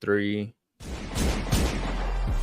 3.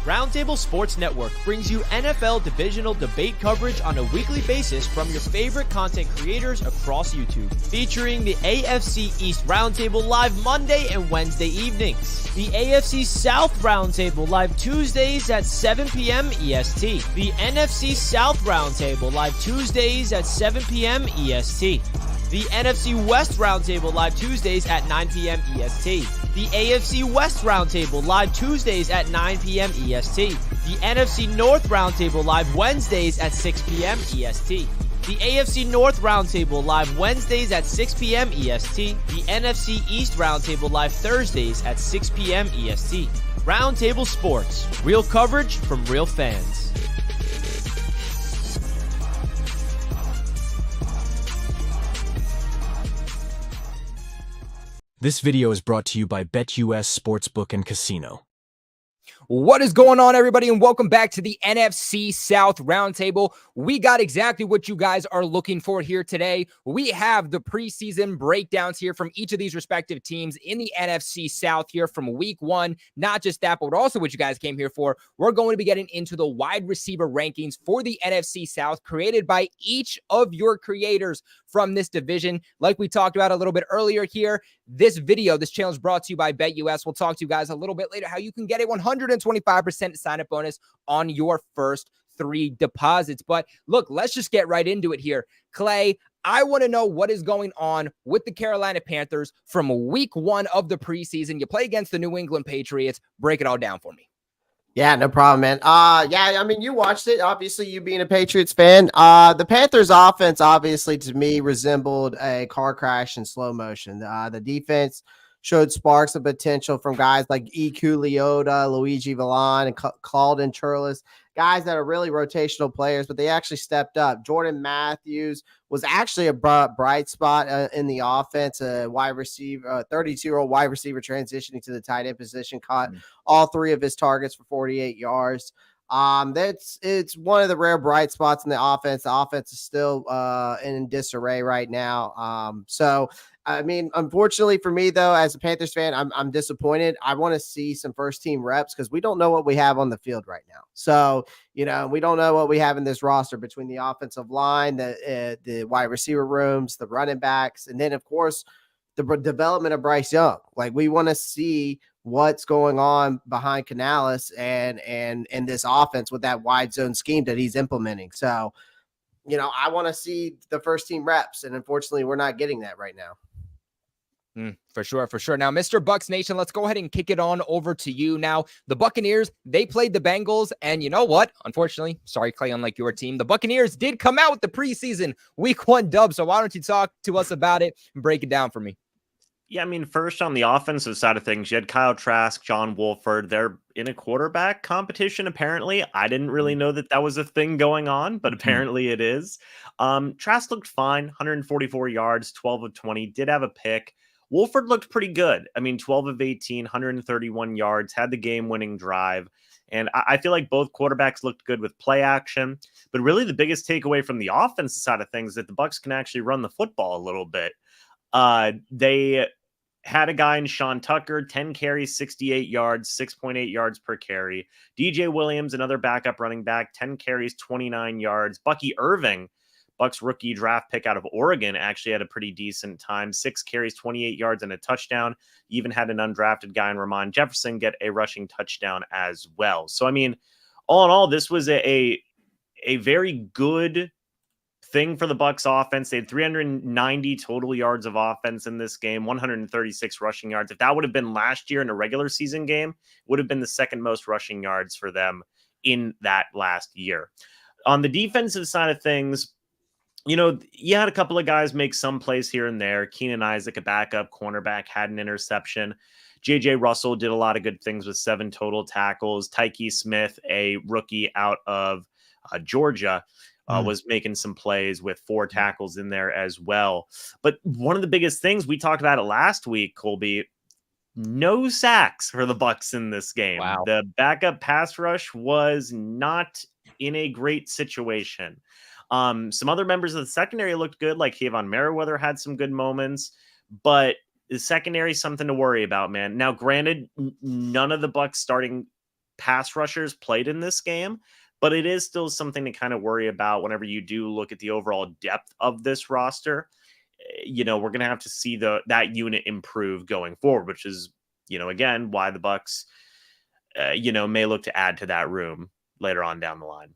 Roundtable Sports Network brings you NFL divisional debate coverage on a weekly basis from your favorite content creators across YouTube, featuring the AFC East Roundtable live Monday and Wednesday evenings, the AFC South Roundtable live Tuesdays at 7 p.m. EST, the NFC South Roundtable live Tuesdays at 7 p.m. EST, the NFC West Roundtable live Tuesdays at 9 p.m. EST, the AFC West Roundtable live Tuesdays at 9 p.m. EST, the NFC North Roundtable live Wednesdays at 6 p.m. EST, the AFC North Roundtable live Wednesdays at 6 p.m. EST, the NFC East Roundtable live Thursdays at 6 p.m. EST. Roundtable Sports, real coverage from real fans. This video is brought to you by BetUS Sportsbook and Casino. What is going on, everybody, and welcome back to the NFC South Roundtable. We got exactly what you guys are looking for here today. We have the preseason breakdowns here from each of these respective teams in the NFC South here from week 1. Not just that, but also what you guys came here for. We're going to be getting into the wide receiver rankings for the NFC South created by each of your creators from this division. Like we talked about a little bit earlier here, this channel is brought to you by BetUS. We'll talk to you guys a little bit later how you can get a 125% sign-up bonus on your first 3 deposits. But look, let's just get right into it here. Clay, I want to know what is going on with the Carolina Panthers from week 1 of the preseason. You play against the New England Patriots. Break it all down for me. Yeah, no problem, man. Yeah, I mean, you watched it. Obviously, you being a Patriots fan. The Panthers offense, obviously, to me, resembled a car crash in slow motion. The defense showed sparks of potential from guys like Iku Leota, Luigi Villon, and Claudin Churlis, guys that are really rotational players, but they actually stepped up. Jordan Matthews was actually a bright spot in the offense, a wide receiver, 32-year-old wide receiver transitioning to the tight end position, caught all 3 of his targets for 48 yards. It's one of the rare bright spots in the offense. The offense is still in disarray right now. So I mean, unfortunately for me, though, as a Panthers fan, I'm disappointed. I want to see some first-team reps because we don't know what we have on the field right now. So, you know, we don't know what we have in this roster between the offensive line, the wide receiver rooms, the running backs, and then, of course, the development of Bryce Young. Like, we want to see what's going on behind Canales and this offense with that wide zone scheme that he's implementing. So, you know, I want to see the first-team reps, and unfortunately, we're not getting that right now. For sure. Now, Mr. Bucks Nation, let's go ahead and kick it on over to you. Now, the Buccaneers, they played the Bengals, and you know what? Unfortunately, sorry, Clay, unlike your team, the Buccaneers did come out with the preseason week 1 dub, so why don't you talk to us about it and break it down for me? Yeah, I mean, first on the offensive side of things, you had Kyle Trask, John Wolford. They're in a quarterback competition, apparently. I didn't really know that was a thing going on, but apparently it is. Trask looked fine, 144 yards, 12 of 20, did have a pick. Wolford looked pretty good. I mean, 12 of 18, 131 yards, had the game-winning drive. And I feel like both quarterbacks looked good with play action. But really the biggest takeaway from the offensive side of things is that the Bucs can actually run the football a little bit. They had a guy in Sean Tucker, 10 carries, 68 yards, 6.8 yards per carry. DJ Williams, another backup running back, 10 carries, 29 yards. Bucky Irving, Bucs rookie draft pick out of Oregon, actually had a pretty decent time. 6 carries, 28 yards, and a touchdown. Even had an undrafted guy in Ramon Jefferson get a rushing touchdown as well. So, I mean, all in all, this was a very good thing for the Bucs offense. They had 390 total yards of offense in this game, 136 rushing yards. If that would have been last year in a regular season game, it would have been the second most rushing yards for them in that last year. On the defensive side of things, you know, you had a couple of guys make some plays here and there. Keenan Isaac, a backup cornerback, had an interception. J.J. Russell did a lot of good things with 7 total tackles. Tyke Smith, a rookie out of Georgia, was making some plays with 4 tackles in there as well. But one of the biggest things, we talked about it last week, Colby, no sacks for the Bucs in this game. Wow. The backup pass rush was not in a great situation. Some other members of the secondary looked good, like Kayvon Merriweather had some good moments, but The secondary is something to worry about, man. Now, granted, none of the Bucs starting pass rushers played in this game, but it is still something to kind of worry about whenever you do look at the overall depth of this roster. We're going to have to see that unit improve going forward, which is, again, why the Bucs, may look to add to that room later on down the line.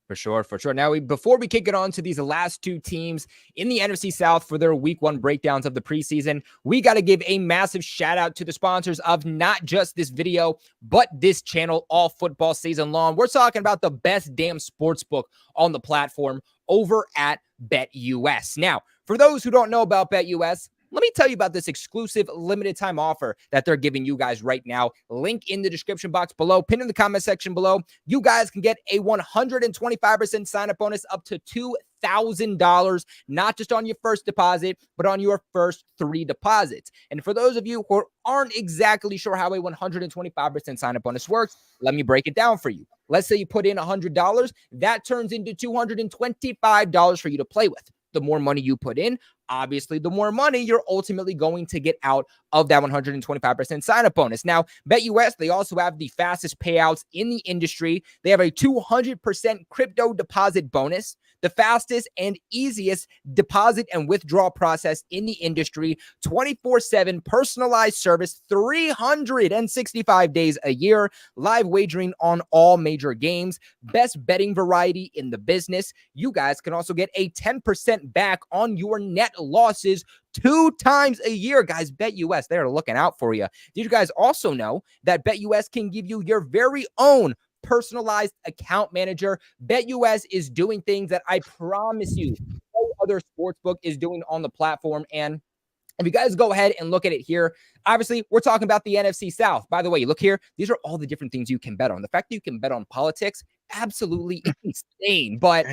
For sure. Now, before we kick it on to these last two teams in the NFC South for their week 1 breakdowns of the preseason, we got to give a massive shout out to the sponsors of not just this video, but this channel all football season long. We're talking about the best damn sports book on the platform over at BetUS. Now, for those who don't know about BetUS, let me tell you about this exclusive limited time offer that they're giving you guys right now. Link in the description box below, pin in the comment section below. You guys can get a 125% sign up bonus up to $2,000, not just on your first deposit, but on your first 3 deposits. And for those of you who aren't exactly sure how a 125% sign up bonus works, let me break it down for you. Let's say you put in $100, that turns into $225 for you to play with. The more money you put in, obviously, the more money you're ultimately going to get out of that 125% sign-up bonus. Now, BetUS, they also have the fastest payouts in the industry. They have a 200% crypto deposit bonus, the fastest and easiest deposit and withdrawal process in the industry, 24/7 personalized service, 365 days a year, live wagering on all major games, best betting variety in the business. You guys can also get a 10% back on your net losses 2 times a year. Guys, BetUS, they're looking out for you. Did you guys also know that BetUS can give you your very own personalized account manager? BetUS is doing things that I promise you no other sportsbook is doing on the platform. And if you guys go ahead and look at it here, obviously, we're talking about the NFC South. By the way, look here. These are all the different things you can bet on. The fact that you can bet on politics, absolutely insane. But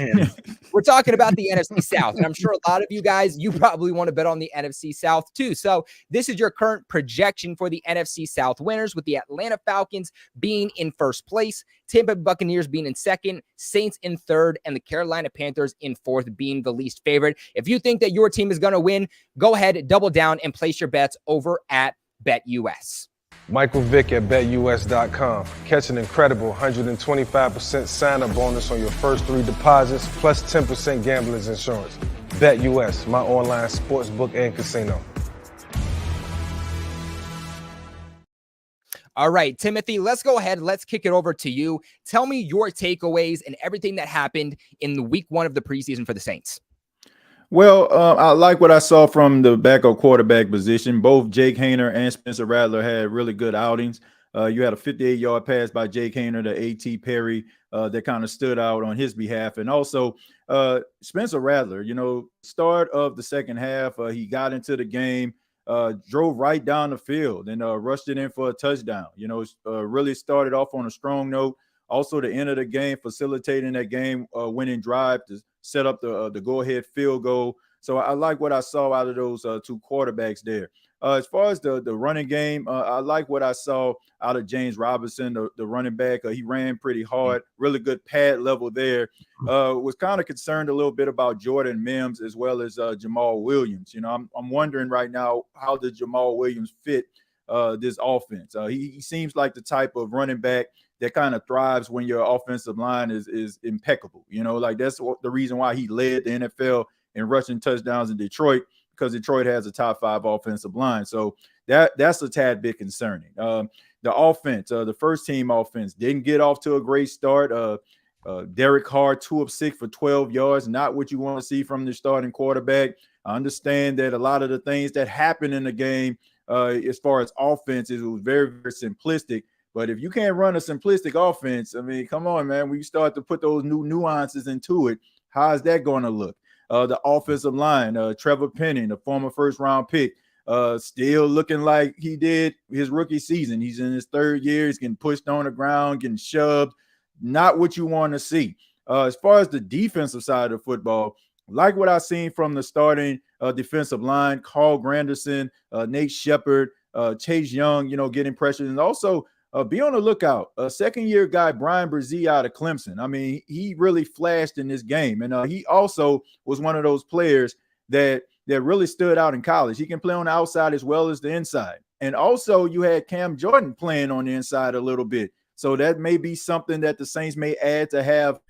we're talking about the NFC South. And I'm sure a lot of you guys, you probably want to bet on the NFC South too. So this is your current projection for the NFC South winners, with the Atlanta Falcons being in first place, Tampa Bay Buccaneers being in second, Saints in third, and the Carolina Panthers in fourth, being the least favorite. If you think that your team is going to win, go ahead, double down, and place your bets over at BetUS. Michael Vick at BetUS.com. Catch an incredible 125% sign-up bonus on your first 3 deposits, plus 10% gambler's insurance. BetUS, my online sportsbook and casino. All right, Timothy, let's go ahead. Let's kick it over to you. Tell me your takeaways and everything that happened in the week 1 of the preseason for the Saints. Well, I like what I saw from the backup quarterback position. Both Jake Haener and Spencer Rattler had really good outings. You had a 58-yard pass by Jake Haener to A.T. Perry that kind of stood out on his behalf. And also Spencer Rattler, start of the second half, he got into the game, drove right down the field and rushed it in for a touchdown. Really started off on a strong note. Also, the end of the game, facilitating that game-winning drive to set up the go-ahead field goal. So I like what I saw out of those 2 quarterbacks there. As far as the running game, I like what I saw out of James Robinson, the running back. He ran pretty hard, really good pad level there. Was kind of concerned a little bit about Jordan Mims as well as Jamal Williams. I'm wondering right now, how does Jamal Williams fit this offense? He seems like the type of running back that kind of thrives when your offensive line is impeccable. That's the reason why he led the NFL in rushing touchdowns in Detroit, because Detroit has a top 5 offensive line. So that's a tad bit concerning. The offense, the first team offense, didn't get off to a great start. Derek Carr, 2 of 6 for 12 yards, not what you want to see from the starting quarterback. I understand that a lot of the things that happened in the game as far as offense, it was very, very simplistic. But if you can't run a simplistic offense, I mean, come on, man, when you start to put those new nuances into it, how is that going to look? The offensive line, Trevor Penning, the former first-round pick, still looking like he did his rookie season. He's in his 3rd year. He's getting pushed on the ground, getting shoved. Not what you want to see. As far as the defensive side of football, like what I've seen from the starting defensive line, Carl Granderson, Nate Shepard, Chase Young, getting pressure. And also, be on the lookout. A 2nd-year guy, Brian Brzee out of Clemson. I mean, he really flashed in this game. And he also was one of those players that that really stood out in college. He can play on the outside as well as the inside. And also you had Cam Jordan playing on the inside a little bit. So that may be something that the Saints may add to have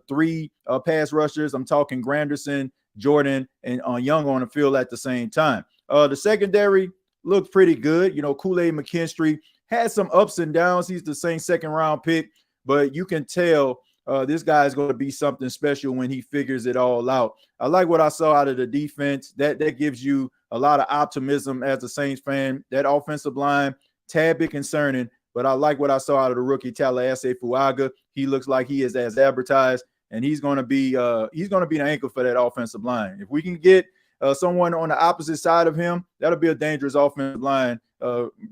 three pass rushers. I'm talking Granderson, Jordan, and Young on the field at the same time. The secondary looked pretty good. You know, Kool-Aid McKinstry had some ups and downs. He's the Saints second round pick, but you can tell this guy is going to be something special when he figures it all out. I like what I saw out of the defense. That gives you a lot of optimism as a Saints fan. That offensive line, tad bit concerning, but I like what I saw out of the rookie Tallahassee Fuaga. He looks like he is as advertised, and he's going to be an anchor for that offensive line. If we can get someone on the opposite side of him, that'll be a dangerous offensive line.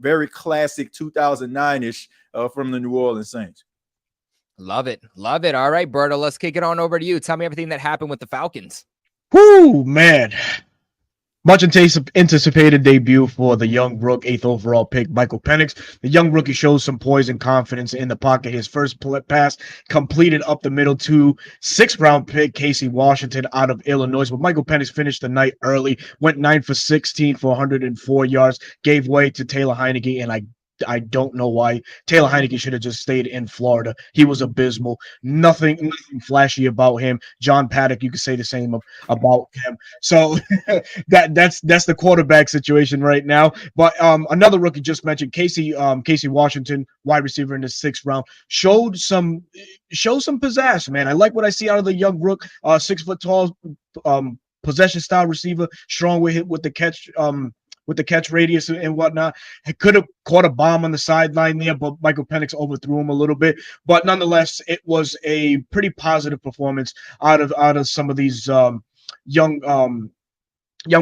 Very classic 2009-ish from the New Orleans Saints. Love it. Love it. All right, Berto, let's kick it on over to you. Tell me everything that happened with the Falcons. Whoo, man. Much anticipated debut for the young rook, 8th overall pick, Michael Penix. The young rookie shows some poise and confidence in the pocket. His first pass completed up the middle to 6th round pick, Casey Washington out of Illinois. But Michael Penix finished the night early, went 9 for 16 for 104 yards, gave way to Taylor Heineke, and I don't know why. Taylor Heineke should have just stayed in Florida. He was abysmal. Nothing flashy about him. John Paddock, you could say the same about him. So that's the quarterback situation right now. But another rookie just mentioned, Casey Washington, wide receiver in the 6th round, showed some pizzazz, man. I like what I see out of the young rook, 6 foot tall, possession style receiver, strong with the catch. With the catch radius and whatnot. He could have caught a bomb on the sideline there, but Michael Penix overthrew him a little bit. But nonetheless, it was a pretty positive performance out of some of these young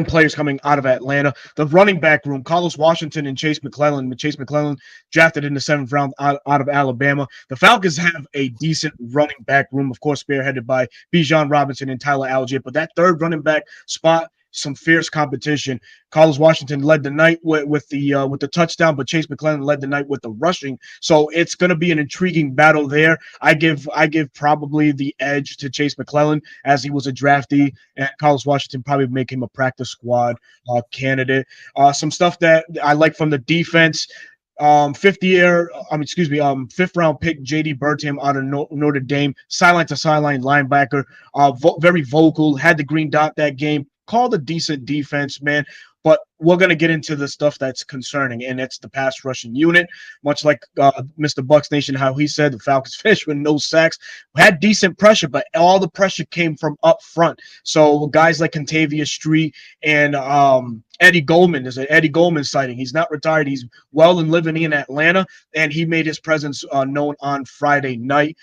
players coming out of Atlanta. The running back room, Carlos Washington and Chase McClellan. Chase McClellan drafted in the 7th round out of Alabama. The Falcons have a decent running back room, of course, spearheaded by Bijan Robinson and Tyler Algier. But that 3rd running back spot, some fierce competition. Carlos Washington led the night with the touchdown, but Chase McClellan led the night with the rushing. So it's going to be an intriguing battle there. I give probably the edge to Chase McClellan as he was a draftee, and Carlos Washington probably make him a practice squad candidate. Some stuff that I like from the defense. 5th round pick JD Bertham out of Notre Dame, sideline to sideline linebacker, very vocal, had the green dot that game. Called a decent defense, man. But we're going to get into the stuff that's concerning, and it's the pass rushing unit. Much like Mr. Bucks Nation, how he said the Falcons finished with no sacks. Had decent pressure, but all the pressure came from up front. So guys like Contavious Street and Eddie Goldman, there's an Eddie Goldman sighting. He's not retired. He's well and living in Atlanta, and he made his presence known on Friday night.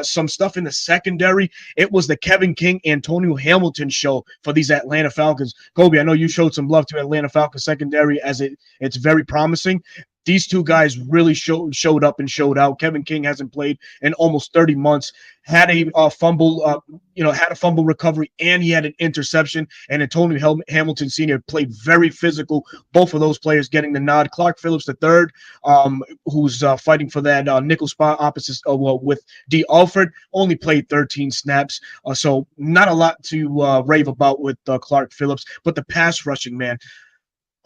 Some stuff in the secondary. It was the Kevin King, Antonio Hamilton show for these Atlanta Falcons. Kobe, I know you showed some love to Atlanta Falcons secondary as it's very promising. These two guys really showed up and showed out. Kevin King hasn't played in almost 30 months. Had a fumble, had a fumble recovery, and he had an interception. And Antonio Hamilton Sr. played very physical. Both of those players getting the nod. Clark Phillips III, who's fighting for that nickel spot opposite with D. Alford, only played 13 snaps. So not a lot to rave about with Clark Phillips. But the pass rushing, man.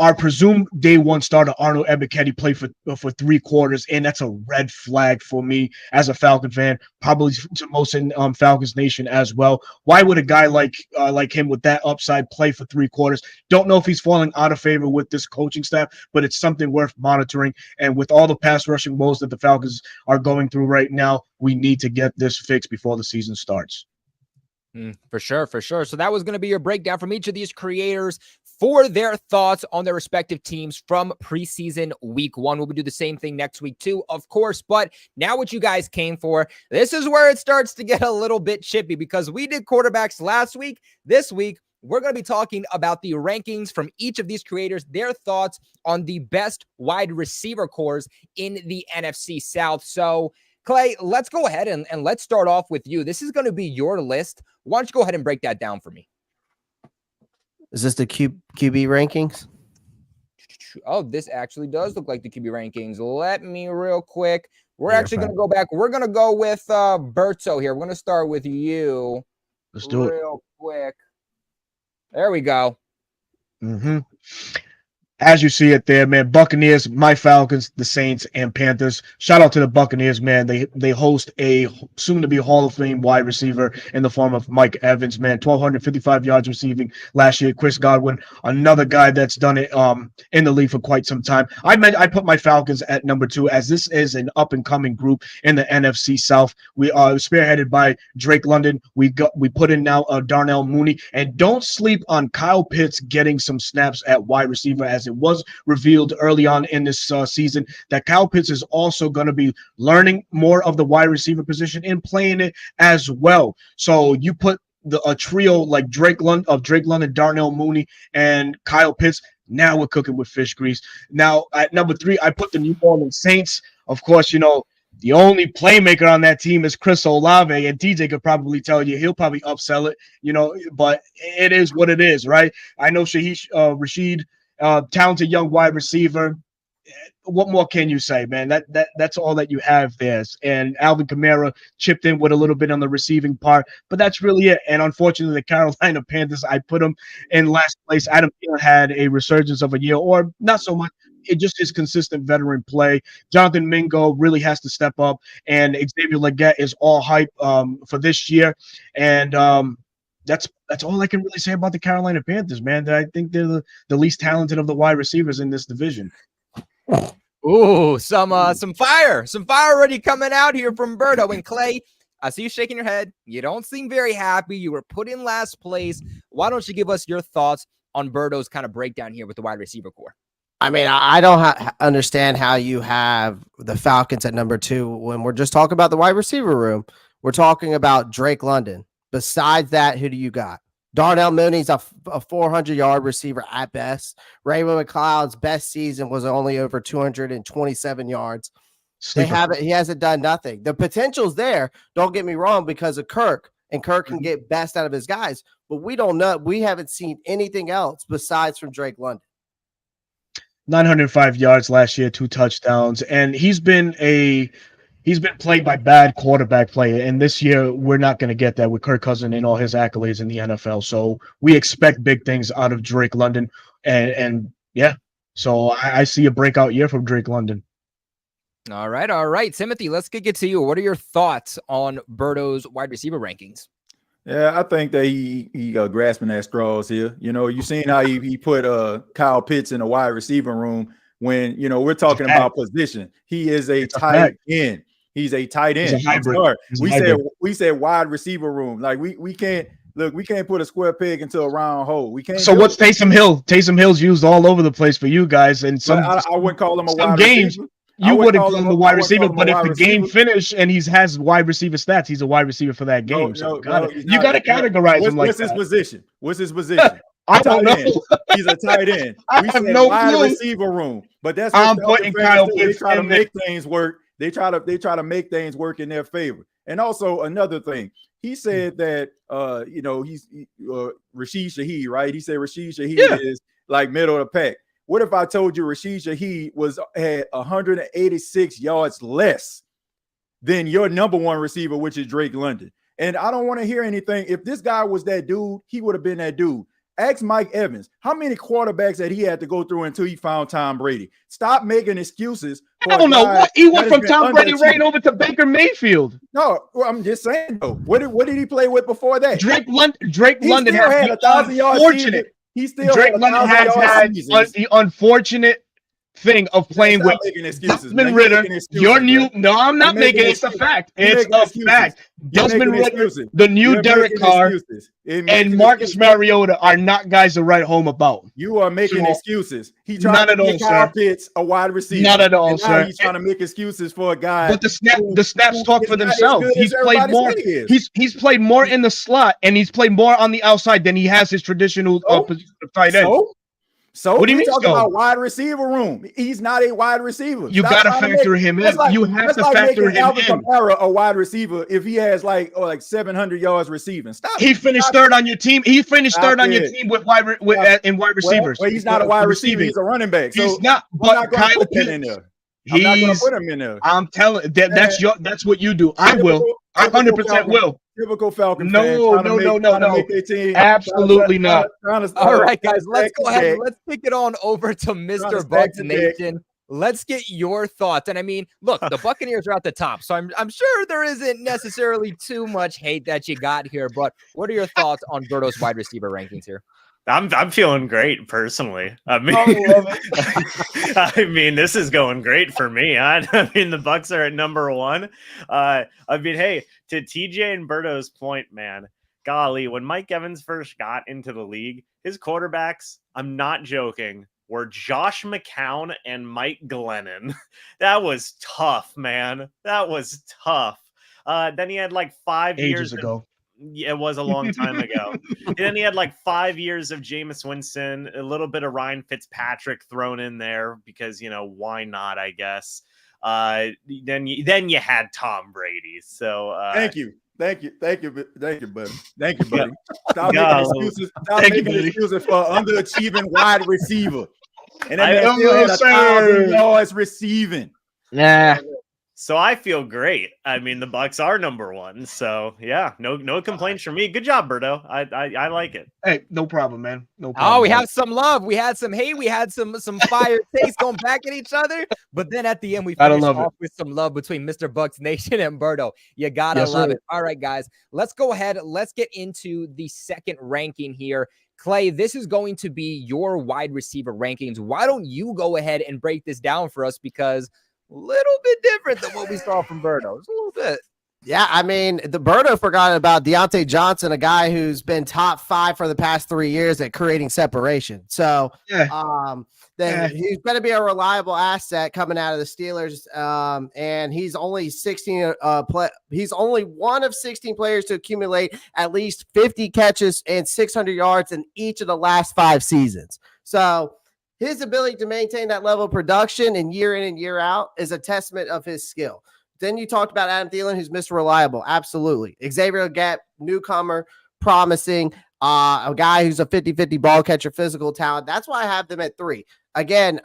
Our presumed day one starter, Arnold Ebiketie, played for 3 quarters, and that's a red flag for me as a Falcon fan, probably to most in Falcons Nation as well. Why would a guy like him with that upside play for 3 quarters? Don't know if he's falling out of favor with this coaching staff, but it's something worth monitoring. And with all the pass rushing woes that the Falcons are going through right now, we need to get this fixed before the season starts. For sure. So that was going to be your breakdown from each of these creators for their thoughts on their respective teams from preseason week 1. We'll do the same thing next week too, of course. But now what you guys came for, this is where it starts to get a little bit chippy because we did quarterbacks last week. This week, we're going to be talking about the rankings from each of these creators, their thoughts on the best wide receiver cores in the NFC South. So Clay, let's go ahead and let's start off with you. This is going to be your list. Why don't you go ahead and break that down for me? Is this the QB rankings? Oh, this actually does look like the QB rankings. Let me real quick. We're actually going to go back. We're going to go with Berto here. We're going to start with you. Let's do it real quick. There we go. Mm-hmm. As you see it there, man, Buccaneers, my Falcons, the Saints, and Panthers. Shout out to the Buccaneers, man. They host a soon-to-be Hall of Fame wide receiver in the form of Mike Evans, man. 1,255 yards receiving last year. Chris Godwin, another guy that's done it in the league for quite some time. I put my Falcons at number 2, as this is an up-and-coming group in the NFC South. We are spearheaded by Drake London. We put in now Darnell Mooney. And don't sleep on Kyle Pitts getting some snaps at wide receiver, as it was revealed early on in this season that Kyle Pitts is also going to be learning more of the wide receiver position and playing it as well. So you put a trio like Drake London, Darnell Mooney, and Kyle Pitts. Now we're cooking with fish grease. Now at number 3, I put the New Orleans Saints. Of course, the only playmaker on that team is Chris Olave, and TJ could probably tell you he'll probably upsell it, but it is what it is, right? I know Rashid, talented young wide receiver. What more can you say, man? That's all that you have there. And Alvin Kamara chipped in with a little bit on the receiving part, but that's really it. And unfortunately, the Carolina Panthers, I put them in last place. Adam Thielen had a resurgence of a year, or not so much. It just is consistent veteran play. Jonathan Mingo really has to step up, and Xavier Legette is all hype for this year. And that's all I can really say about the Carolina Panthers, man. I think they're the least talented of the wide receivers in this division. Ooh, some fire already coming out here from Berto and Clay. I see you shaking your head. You don't seem very happy. You were put in last place. Why don't you give us your thoughts on Berto's kind of breakdown here with the wide receiver core? I mean, I don't understand how you have the Falcons at number 2 when we're just talking about the wide receiver room. We're talking about Drake London. Besides that, who do you got? Darnell Mooney's a 400-yard receiver at best. Raymond McLeod's best season was only over 227 yards. He hasn't done nothing. The potential's there. Don't get me wrong, because of Kirk, and Kirk can get best out of his guys. But we don't know. We haven't seen anything else besides from Drake London. 905 yards last year, 2 touchdowns, and he's been played by bad quarterback play, and this year we're not going to get that with Kirk Cousins and all his accolades in the NFL. So we expect big things out of Drake London, and yeah, so I see a breakout year from Drake London. All right, Timothy, let's get to you. What are your thoughts on Berto's wide receiver rankings? Yeah, I think that he grasping at straws here. You seen how he put Kyle Pitts in a wide receiver room when we're talking about position. He is a tight end. He's a tight end. He's a hybrid. We said wide receiver room. Like we can't put a square peg into a round hole. We can't. So what's Taysom Hill? Taysom Hill's used all over the place for you guys, and I wouldn't call him a wide games. receiver. You wouldn't call him a wide receiver, but if the game finished and he has wide receiver stats, he's a wide receiver for that game. You got to categorize him like that. What's his position? I don't know. He's a tight end. I have no wide clue. Receiver room, but that's I'm putting Kyle Pitts. They try to make things work. They try to make things work in their favor. And also another thing, he said that he's Rashid Shaheed, right? He said Rashid Shaheed is like middle of the pack. What if I told you Rashid Shaheed had 186 yards less than your number 1 receiver, which is Drake London? And I don't want to hear anything. If this guy was that dude, he would have been that dude. Ask Mike Evans, how many quarterbacks that he had to go through until he found Tom Brady? Stop making excuses. I don't know what he went from Tom Brady right over to Baker Mayfield. No, well, I'm just saying though. What did he play with before that? Drake London had 1,000 yards. Unfortunate. Drake London has had the unfortunate thing of playing with Desmond Ritter. I'm not making it. It's a fact. It's a fact. Desmond Ritter, the new Derek Carr, and Marcus Mariota are not guys to write home about. You are making excuses. He tried to make Kyle Pitts a wide receiver. Not at all, sir. He's trying to make excuses for a guy. But the snaps talk for themselves. He's played more. He's played more in the slot, and he's played more on the outside than he has his traditional position of tight end. So what do you mean? Talking about wide receiver room. He's not a wide receiver. You got to factor him in. You have to factor him Alvin in. Kamara a wide receiver if he has like 700 yards receiving. Stop. He finished third on your team. He finished third on your team with wide receivers. Well, he's not a wide receiver. He's a running back. So he's not. But Kyle Pitts in there. I'm not going to put him in there. I'm telling that's what you do. I will. I 100% will. Typical Falcon No, fan. no. Make their team, Absolutely not. All right, guys, let's go ahead. Deck. Let's kick it on over to Mr. stack Bucks the deck. Nation. Let's get your thoughts. And I mean, look, the Buccaneers are at the top, so I'm sure there isn't necessarily too much hate that you got here. But what are your thoughts on Berto's wide receiver rankings here? I'm feeling great personally. I mean, I mean, this is going great for me. I mean, the Bucks are at number one. I mean, hey, to TJ and Berto's point, man, golly, when Mike Evans first got into the league, his quarterbacks, I'm not joking, were Josh McCown and Mike Glennon. That was tough, man. That was tough. Then he had like 5 years ago. It was a long time ago. And then he had like 5 years of Jameis Winston, a little bit of Ryan Fitzpatrick thrown in there because, you know, why not, I guess. Then you had Tom Brady. So Thank you, buddy. Thank you, buddy. Stop making excuses for underachieving wide receiver. And then I still had 1,000 yards receiving. Nah. So I feel great. I mean, the Bucks are number one. So yeah, no complaints from me. Good job, Berto. I like it. Hey, no problem, man. No problem. Oh, we have some love. We had some hate. We had some fire takes going back at each other. But then at the end, we finished off with some love between Mr. Bucks Nation and Berto. You gotta love it. All right, guys, let's go ahead. Let's get into the second ranking here. Clay, this is going to be your wide receiver rankings. Why don't you go ahead and break this down for us? Because a little bit different than what we saw from Berto. It's a little bit. Yeah, I mean, the Berto forgot about Deontay Johnson, a guy who's been top 5 for the past 3 years at creating separation. So, he's going to be a reliable asset coming out of the Steelers. And he's only he's only one of 16 players to accumulate at least 50 catches and 600 yards in each of the last 5 seasons. So, his ability to maintain that level of production and in and year out is a testament of his skill. Then you talked about Adam Thielen, who's Mr. Reliable. Absolutely. Xavier Gett, newcomer, promising, a guy who's a 50-50 ball catcher, physical talent. That's why I have them at 3. Again,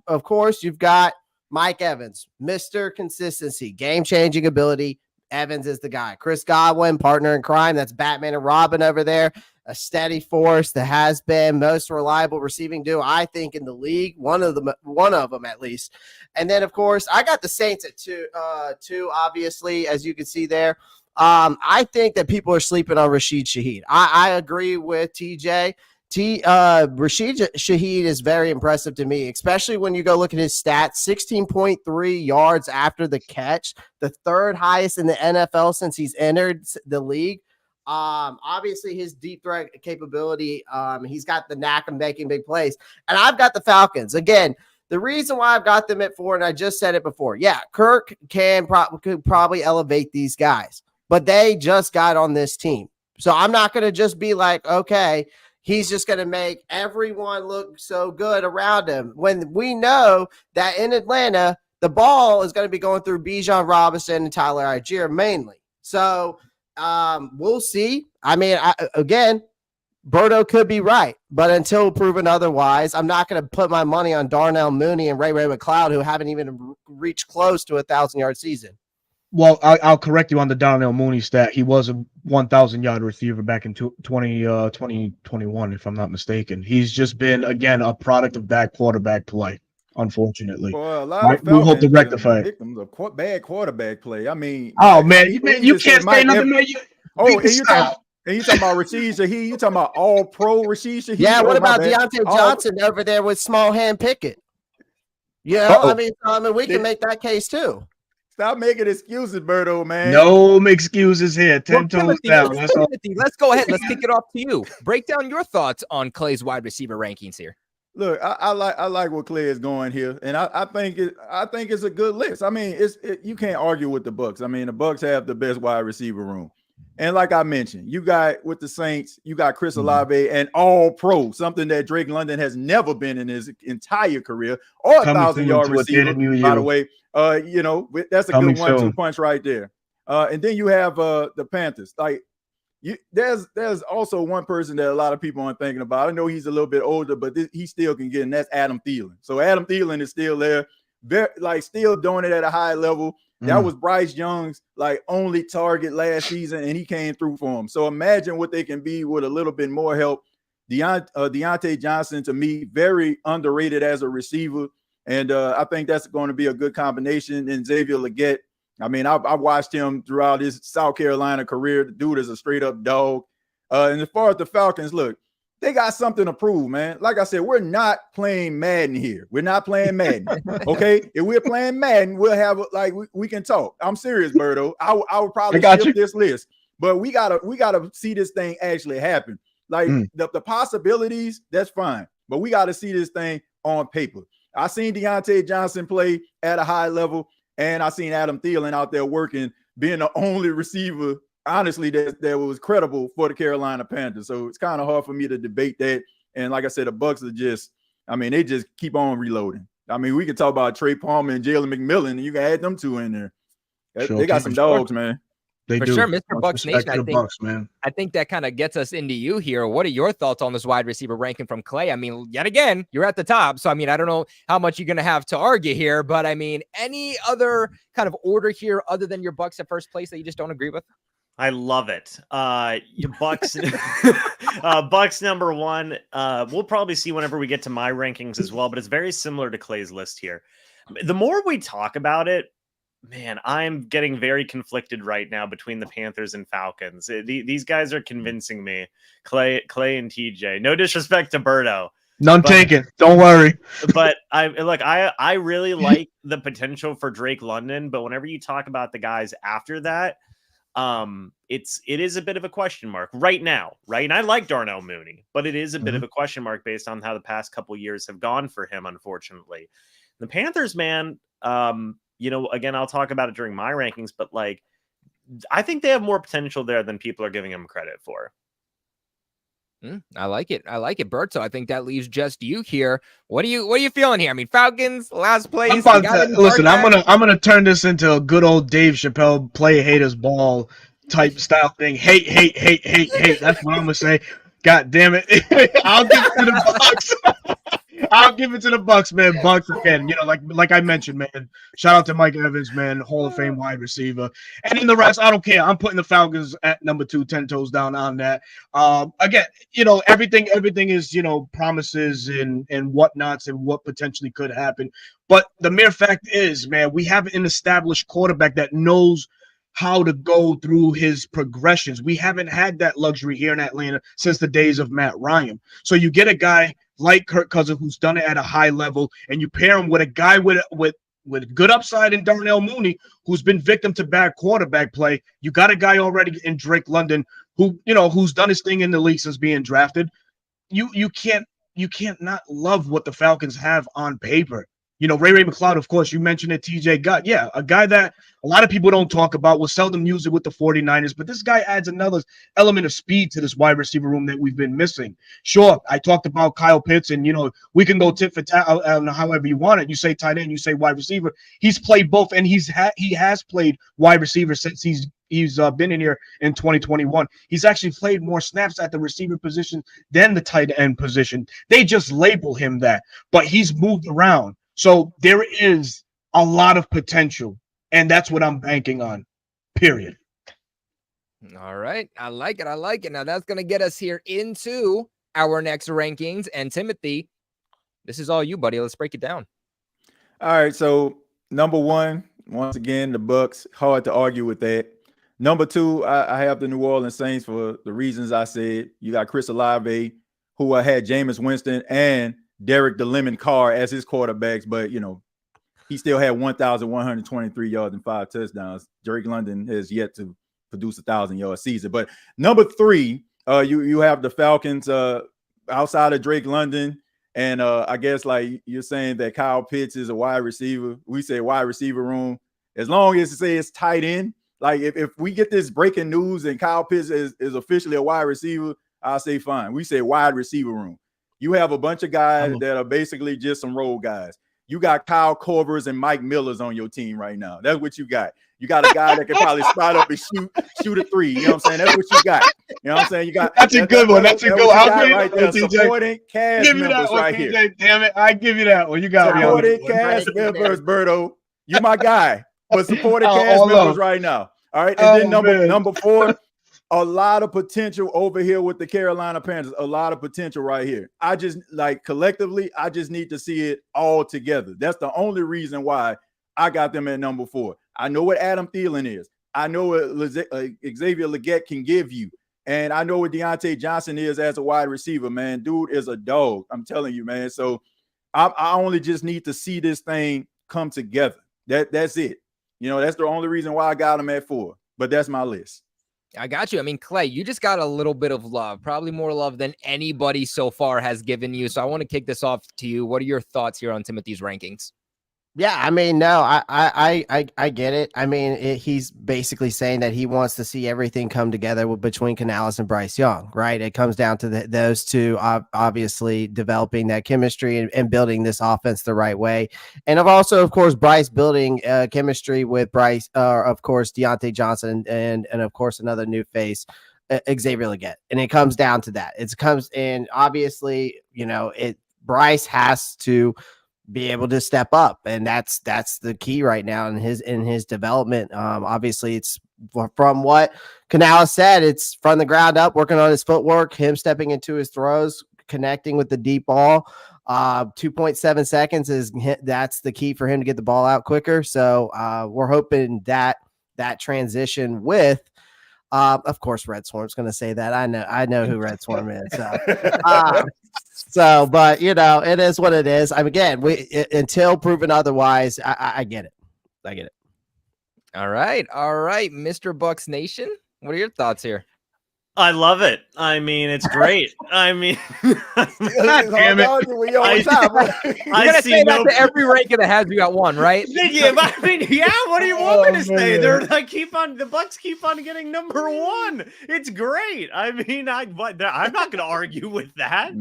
of course, you've got Mike Evans, Mr. Consistency, game-changing ability. Evans is the guy. Chris Godwin, partner in crime. That's Batman and Robin over there. A steady force that has been most reliable receiving duo, I think, in the league. One of them at least. And then, of course, I got the Saints at 2, obviously, as you can see there. I think that people are sleeping on Rashid Shaheed. I agree with TJ. Rashid Shaheed is very impressive to me, especially when you go look at his stats. 16.3 yards after the catch, the 3rd highest in the NFL since he's entered the league. Obviously his deep threat capability, he's got the knack of making big plays. And I've got the Falcons. Again, the reason why I've got them at 4, and I just said it before, yeah, Kirk could probably elevate these guys, but they just got on this team. So I'm not going to just be like, okay, he's just going to make everyone look so good around him, when we know that in Atlanta, the ball is going to be going through Bijan Robinson and Tyler Algier mainly. So we'll see. I mean, again, Berto could be right, but until proven otherwise, I'm not going to put my money on Darnell Mooney and Ray McLeod, who haven't even reached close to a 1,000-yard season. Well, I'll correct you on the Darnell Mooney stat. He was a 1,000-yard receiver back in 2021, if I'm not mistaken. He's just been, again, a product of bad quarterback play, unfortunately. Well, a lot of we hope to rectify it. Victims of bad quarterback play. I mean, man, you can't say nothing, man. And you talking about Rashid Shaheed? You talking about all-pro Rashid Shaheed? Yeah, what about Deontay Johnson over there with small hand Pickett? You know, I mean, we can make that case too. Stop making excuses, Berto, man. No excuses here. 10 toes down. Let's go ahead. Let's kick it off to you. Break down your thoughts on Clay's wide receiver rankings here. Look, I like where Clay is going here, and I think it's a good list. I mean, you can't argue with the Bucks. I mean, the Bucks have the best wide receiver room. And like I mentioned, you got with the Saints, you got Chris Olave and all pro, something that Drake London has never been in his entire career, or 1,000-yard receiver, by the way. You know, that's a good 1-2 punch right there. And then you have the Panthers. Like, there's also one person that a lot of people aren't thinking about. I know he's a little bit older, but he still can get, and that's Adam Thielen. So Adam Thielen is still there. very like still doing it at a high level. That was Bryce Young's like only target last season, and he came through for him. So imagine what they can be with a little bit more help. Deontay Johnson, to me, very underrated as a receiver, and I think that's going to be a good combination. And Xavier Legette, I mean, I've watched him throughout his South Carolina career. The dude is a straight up dog. And as far as the Falcons, look, they got something to prove, man. Like I said, we're not playing Madden here. We're not playing Madden. Okay. If we're playing Madden, we'll have like we can talk. I'm serious, Berto. I would probably skip this list, but we gotta see this thing actually happen. Like the possibilities, that's fine, but we got to see this thing on paper. I seen Deontay Johnson play at a high level, and I seen Adam Thielen out there working, being the only receiver, honestly, that was credible for the Carolina Panthers. So it's kind of hard for me to debate that. And like I said, the Bucs are just, I mean, they just keep on reloading. I mean, we can talk about Trey Palmer and Jalen McMillan, and you can add them two in there. They got some dogs, man. They For do. sure, Mr. Bucks Nation. Man. I think that kind of gets us into you here. What are your thoughts on this wide receiver ranking from Clay? I mean, yet again, you're at the top. So, I mean, I don't know how much you're going to have to argue here, but I mean, any other kind of order here other than your Bucks at first place that you just don't agree with? I love it. Your Bucks, Bucks number one. We'll probably see whenever we get to my rankings as well, but it's very similar to Clay's list here. The more we talk about it, man, I'm getting very conflicted right now between the Panthers and Falcons. These guys are convincing me. Clay and TJ. No disrespect to Berto. None taken. Don't worry. But I really like the potential for Drake London, but whenever you talk about the guys after that, it is a bit of a question mark right now, right? And I like Darnell Mooney, but it is a bit of a question mark based on how the past couple years have gone for him, unfortunately. The Panthers, man, again, I'll talk about it during my rankings, but like, I think they have more potential there than people are giving them credit for. I like it, Bert. So I think that leaves just you here. What are you feeling here? I mean, Falcons last place. I'm gonna turn this into a good old Dave Chappelle play haters ball type style thing. Hate. That's what I'm gonna say. God damn it! I'll give it to the Bucks. I'll give it to the Bucks, man. Bucks again. Like I mentioned, man. Shout out to Mike Evans, man, Hall of Fame wide receiver. And in the rest, I don't care. I'm putting the Falcons at number 2, 10 toes down on that. Again, everything is, promises and whatnots and what potentially could happen. But the mere fact is, man, we have an established quarterback that knows how to go through his progressions. We haven't had that luxury here in Atlanta since the days of Matt Ryan. So you get a guy like Kirk Cousins, who's done it at a high level, and you pair him with a guy with good upside in Darnell Mooney, who's been victim to bad quarterback play. You got a guy already in Drake London, who's done his thing in the league since being drafted. You can't not love what the Falcons have on paper. Ray McCloud, of course, you mentioned it, TJ Gott. Yeah, a guy that a lot of people don't talk about, will seldom use it with the 49ers, but this guy adds another element of speed to this wide receiver room that we've been missing. Sure, I talked about Kyle Pitts, and, we can go tit for tat however you want it. You say tight end, you say wide receiver. He's played both, and he has played wide receiver since he's been in here in 2021. He's actually played more snaps at the receiver position than the tight end position. They just label him that, but he's moved around. So there is a lot of potential, and that's what I'm banking on, period. All right. I like it. Now that's going to get us here into our next rankings. And Timothy, this is all you, buddy. Let's break it down. All right. So number one, once again, the Bucs. Hard to argue with that. Number two, I have the New Orleans Saints for the reasons I said. You got Chris Olave, who had Jameis Winston and Derek the Lemon Carr as his quarterbacks, but he still had 1,123 yards and 5 touchdowns. Drake London has yet to produce 1,000-yard season. But number three, you have the Falcons outside of Drake London, and I guess like you're saying that Kyle Pitts is a wide receiver. We say wide receiver room as long as it says tight end. Like if we get this breaking news and Kyle Pitts is officially a wide receiver, I'll say fine. We say wide receiver room. You have a bunch of guys that are basically just some role guys. You got Kyle Korvers and Mike Millers on your team right now. That's what you got. You got a guy that can probably spot up and shoot a three. You know what I'm saying? That's what you got. You know what I'm saying? You got that's a good one. That's a good one. Right there. Supporting cast members right here. Damn it. I give you that one. You got me. Supporting cast members, Berto. You my guy. But supporting cast members right now. All right. And then number 4, a lot of potential over here with the Carolina Panthers. A lot of potential right here. I just collectively, I just need to see it all together. That's the only reason why I got them at number 4. I know what Adam Thielen is. I know what Xavier Legette can give you. And I know what Deontay Johnson is as a wide receiver, man. Dude is a dog. I'm telling you, man. So I only just need to see this thing come together. That's it. You know, that's the only reason why I got him at 4. But that's my list. I got you. I mean, Clay, you just got a little bit of love, probably more love than anybody so far has given you. So I want to kick this off to you. What are your thoughts here on Timothy's rankings? Yeah, I mean, no, I get it. I mean, he's basically saying that he wants to see everything come together between Canales and Bryce Young, right? It comes down to those two obviously developing that chemistry and building this offense the right way. And of course, Bryce building chemistry with of course, Deontay Johnson and of course, another new face, Xavier Legette. And it comes down to that. And obviously, you know, Bryce has to be able to step up, and that's the key right now in his development. Obviously, it's from what Canales said, it's from the ground up, working on his footwork, him stepping into his throws, connecting with the deep ball. 2.7 seconds that's the key for him to get the ball out quicker. So we're hoping that transition with of course, Red Swarm's going to say that. I know who Red Swarm is. So, but you know, it is what it is. Again, until proven otherwise, I get it. I get it. All right, Mr. Bucks Nation. What are your thoughts here? I love it. I mean, it's great. I mean, God damn it. I see that to every ranking that has you at 1, right? Yeah, I mean, yeah. What do you want me to say? The Bucks keep on getting number 1. It's great. I mean, I'm not going to argue with that.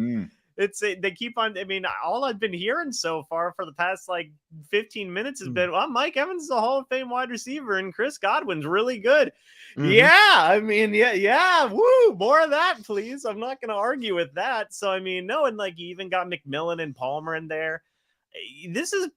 They keep on. I mean, all I've been hearing so far for the past 15 minutes has been, well, Mike Evans is a Hall of Fame wide receiver, and Chris Godwin's really good. Yeah, I mean, yeah. Woo, more of that, please. I'm not going to argue with that. So, I mean, no, and you even got McMillan and Palmer in there. This is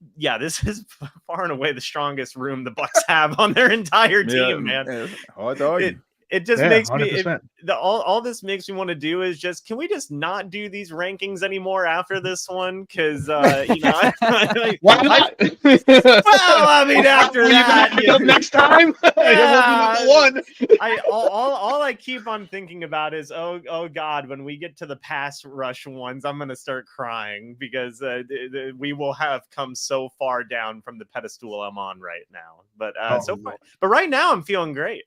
far and away the strongest room the Bucks have on their entire team, man. Hard to argue. It just makes me all this makes me want to do is can we just not do these rankings anymore after this one? Because you know, why not? Well, I mean, after that, next time, one. All I keep on thinking about is oh God, when we get to the pass rush ones, I'm gonna start crying because we will have come so far down from the pedestal I'm on right now. But but right now I'm feeling great.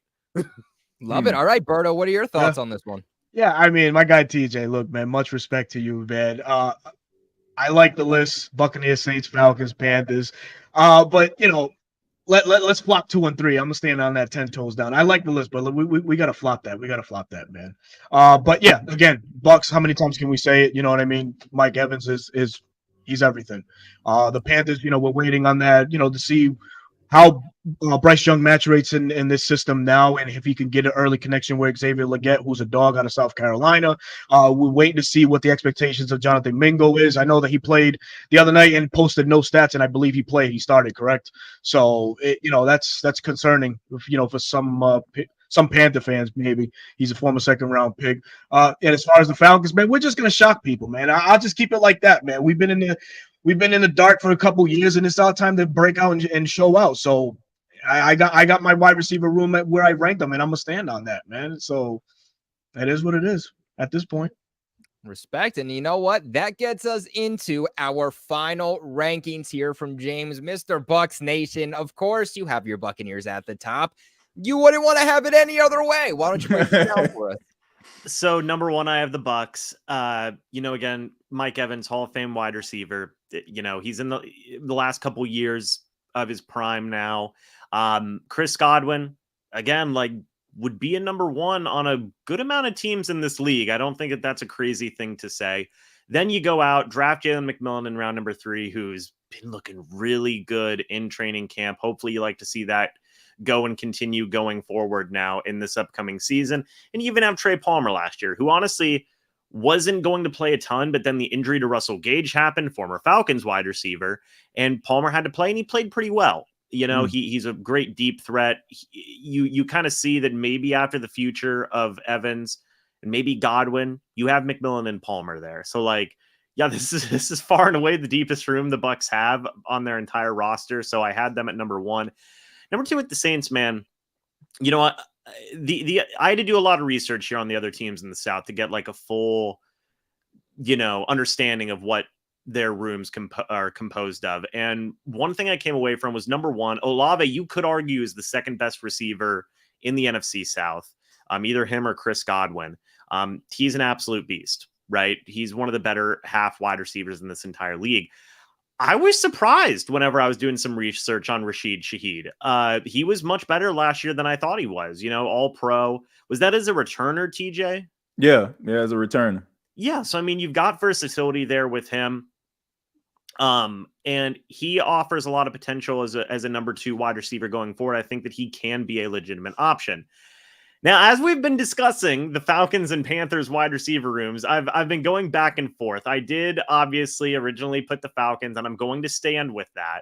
Love it. All right, Berto, what are your thoughts on this one? Yeah, I mean, my guy TJ, look, man, much respect to you, man. I like the list: Buccaneers, Saints, Falcons, Panthers. But you know, let's flop 2 and 3. I'm gonna stand on that 10 toes down. I like the list, but we gotta flop that. We gotta flop that, man. But yeah, again, Bucks. How many times can we say it? You know what I mean? Mike Evans he's everything. The Panthers, you know, we're waiting on that, you know, to see how Bryce Young maturates in this system now, and if he can get an early connection with Xavier Legette, who's a dog out of South Carolina. We're waiting to see what the expectations of Jonathan Mingo is. I know that he played the other night and posted no stats, and I believe he played. He started, correct? So, you know, that's concerning, you know, for some Panther fans. Maybe he's a former second-round pick. And as far as the Falcons, man, we're just gonna shock people, man. I'll just keep it like that, man. We've been in the dark for a couple years, and it's our time to break out and show out. So I got my wide receiver room at where I ranked them, and I'm gonna stand on that, man. So that is what it is at this point. Respect. And you know what? That gets us into our final rankings here from James, Mr. Bucks Nation. Of course, you have your Buccaneers at the top. You wouldn't want to have it any other way. Why don't you break it down for us? So number 1, I have the Bucks. You know, again, Mike Evans, Hall of Fame wide receiver. You know, he's in the last couple years of his prime now. Chris Godwin, again, would be a number 1 on a good amount of teams in this league. I don't think that's a crazy thing to say. Then you go out, draft Jalen McMillan in round number 3, who's been looking really good in training camp. Hopefully you like to see that go and continue going forward now in this upcoming season. And you even have Trey Palmer last year, who honestly wasn't going to play a ton, but then the injury to Russell Gage happened, former Falcons wide receiver, and Palmer had to play, and he played pretty well. He's a great deep threat. You kind of see that maybe after the future of Evans and maybe Godwin, you have McMillan and Palmer there. So this is far and away the deepest room the Bucs have on their entire roster. So I had them at number 1. Number 2 with the Saints, man. You know what? I had to do a lot of research here on the other teams in the South to get a full, understanding of what their rooms are composed of. And one thing I came away from was number 1, Olave, you could argue, is the second best receiver in the NFC South. Either him or Chris Godwin. He's an absolute beast, right? He's one of the better half wide receivers in this entire league. I was surprised whenever I was doing some research on Rashid Shaheed. He was much better last year than I thought he was. All pro. Was that as a returner, TJ? Yeah, as a returner. Yeah, so you've got versatility there with him. And he offers a lot of potential as a number 2 wide receiver going forward. I think that he can be a legitimate option. Now, as we've been discussing the Falcons and Panthers wide receiver rooms, I've been going back and forth. I did obviously originally put the Falcons, and I'm going to stand with that.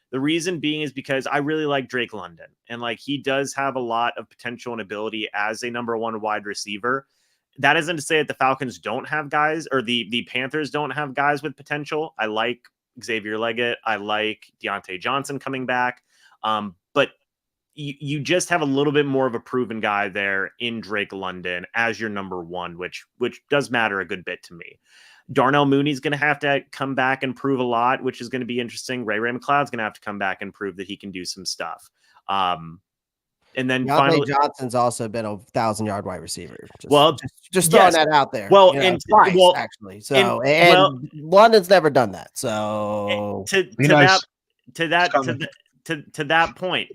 The reason being is because I really like Drake London, and he does have a lot of potential and ability as a number 1 wide receiver. That isn't to say that the Falcons don't have guys, or the Panthers don't have guys with potential. I like Xavier Leggett. I like Deontay Johnson coming back. But you just have a little bit more of a proven guy there in Drake London as your number 1, which does matter a good bit to me. Darnell Mooney's going to have to come back and prove a lot, which is going to be interesting. Ray McLeod's going to have to come back and prove that he can do some stuff. And then finally, Johnson's also been a 1,000-yard wide receiver. Just yes. throwing that out there. Well, twice actually. So London's never done that. So to that point,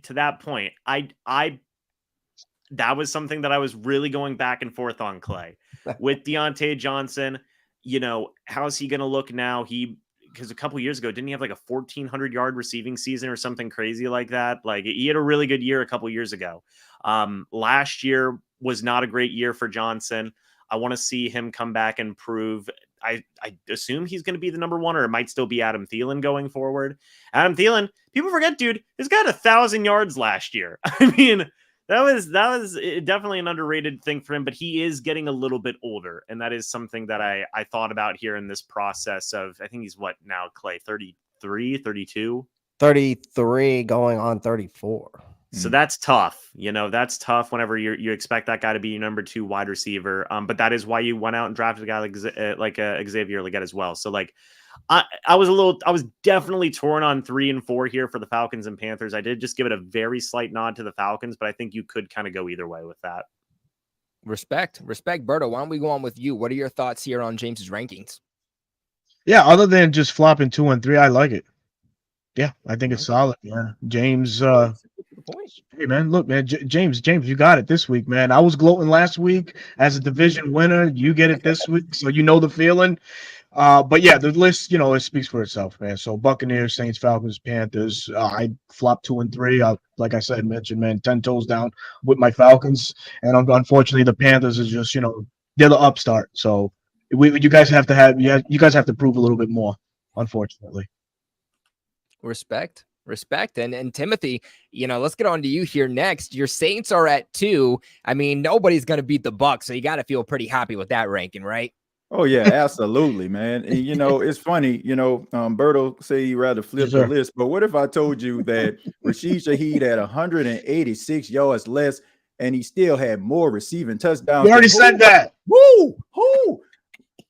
that was something that I was really going back and forth on, Clay, with Deontay Johnson. How's he going to look now? Because a couple years ago, didn't he have a 1,400-yard receiving season or something crazy like that? He had a really good year a couple years ago. Last year was not a great year for Johnson. I want to see him come back and prove. I assume he's going to be the number 1, or it might still be Adam Thielen going forward. Adam Thielen, people forget, dude, he's got 1,000 yards last year. That was definitely an underrated thing for him, but he is getting a little bit older. And that is something that I thought about here in this process of, I think he's what now, Clay, 33, 32? 33 going on 34. So that's tough. That's tough whenever you expect that guy to be your number 2 wide receiver. But that is why you went out and drafted a guy like Xavier Leggett as well. So I was definitely torn on 3 and 4 here for the Falcons and Panthers. I did just give it a very slight nod to the Falcons, but I think you could kind of go either way with that. Respect. Berto, why don't we go on with you? What are your thoughts here on James's rankings? Yeah, other than just flopping 2 and 3, I like it. Yeah, I think it's solid. Yeah, James. Hey man, look, man, James, you got it this week, man. I was gloating last week as a division winner. You get it this week, so you know the feeling. But yeah, the list, it speaks for itself, man. So Buccaneers, Saints, Falcons, Panthers. I flopped 2 and 3. Like I said, mentioned, man, 10 toes down with my Falcons, and unfortunately, the Panthers is just, they're the upstart. So you guys have to prove a little bit more, unfortunately. Respect. And Timothy, let's get on to you here next. Your Saints are at 2. Nobody's going to beat the Bucs, so you got to feel pretty happy with that ranking, right? Oh yeah, absolutely, man. And, it's funny, Berto say he'd rather flip the list, but what if I told you that Rashid Shaheed had 186 yards less and he still had more receiving touchdowns? You already said that. Woo!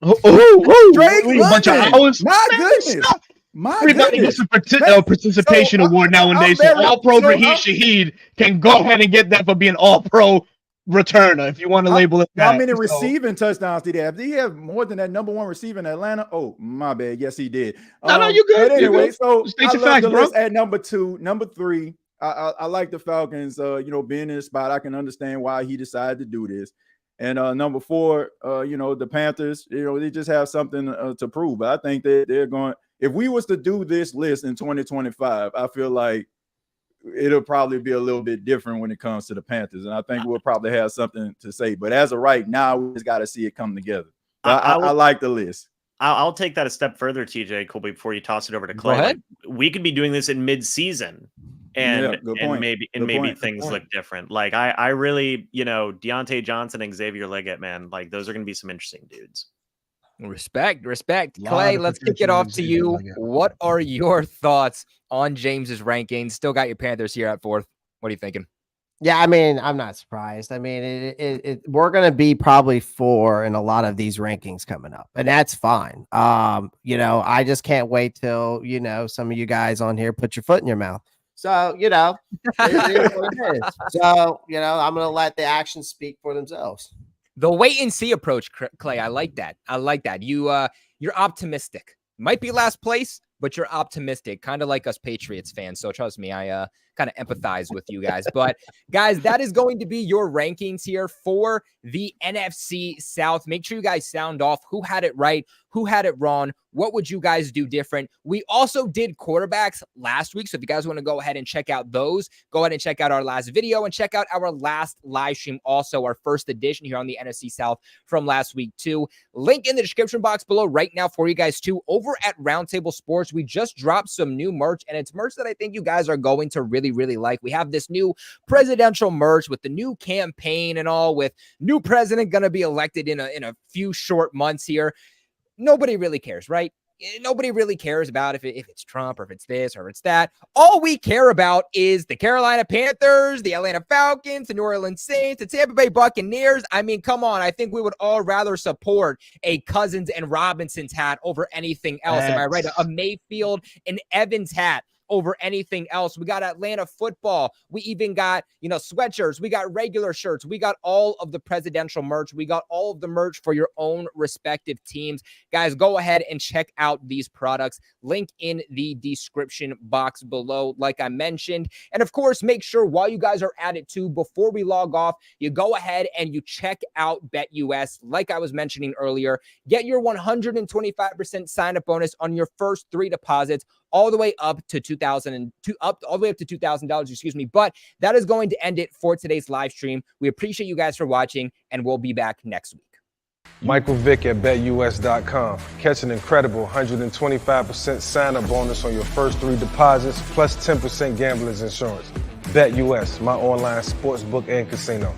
Drake, a bunch of hours. My goodness. Everybody gets a participation award nowadays. So All-Pro Rashid Shaheed can go ahead and get that for being All-Pro returner, if you want to label it that. How many receiving touchdowns did he have? Did he have more than that number 1 receiver in Atlanta? Oh, my bad. Yes, he did. No, you good. But anyway, so state your love facts, the bro. list at number 2. Number 3, I like the Falcons, being in the spot. I can understand why he decided to do this. And number 4, the Panthers, they just have something to prove. But I think that they're going – if we was to do this list in 2025, I feel like it'll probably be a little bit different when it comes to the Panthers. And I think we'll probably have something to say. But as of right now, we just got to see it come together. I like the list. I'll take that a step further, TJ, Colby, before you toss it over to Clay. Go ahead. Like, we could be doing this in mid-season. And maybe things look different. Like I really, Deontay Johnson and Xavier Leggett, man, like those are going to be some interesting dudes. Respect. Clay, let's kick it off to you. What are your thoughts on James's rankings? Still got your Panthers here at 4th. What are you thinking? Yeah, I mean, I'm not surprised. I mean, we're going to be probably 4 in a lot of these rankings coming up, and that's fine. I just can't wait till, some of you guys on here put your foot in your mouth. So, it is what it is. So, I'm going to let the actions speak for themselves. The wait and see approach, Clay. I like that. You're optimistic. Might be last place, but you're optimistic, kind of like us Patriots fans. So trust me, I kind of empathize with you guys. But guys, that is going to be your rankings here for the NFC South. Make sure you guys sound off who had it right, who had it wrong. What would you guys do different? We also did quarterbacks last week. So if you guys want to go ahead and check out those, go ahead and check out our last video and check out our last live stream. Also, our first edition here on the NFC South from last week too. Link in the description box below right now for you guys too. Over at Roundtable Sports, we just dropped some new merch, and it's merch that I think you guys are going to really, really like. We have this new presidential merch with the new campaign and all, with new president going to be elected in a few short months here. Nobody really cares, right? Nobody really cares about if it's Trump or if it's this or it's that. All we care about is the Carolina Panthers, the Atlanta Falcons, the New Orleans Saints, the Tampa Bay Buccaneers. I mean, come on. I think we would all rather support a Cousins and Robinson's hat over anything else. Am I right? A Mayfield and Evans hat over anything else. We got Atlanta football. We even got, sweatshirts. We got regular shirts. We got all of the presidential merch. We got all of the merch for your own respective teams. Guys, go ahead and check out these products. Link in the description box below, like I mentioned. And of course, make sure while you guys are at it too, before we log off, you go ahead and you check out BetUS. Like I was mentioning earlier, get your 125% sign-up bonus on your first 3 deposits, all the way up to $2,000, But that is going to end it for today's live stream. We appreciate you guys for watching, and we'll be back next week. Michael Vick at BetUS.com. Catch an incredible 125% sign-up bonus on your first 3 deposits, plus 10% gambler's insurance. BetUS, my online sportsbook and casino.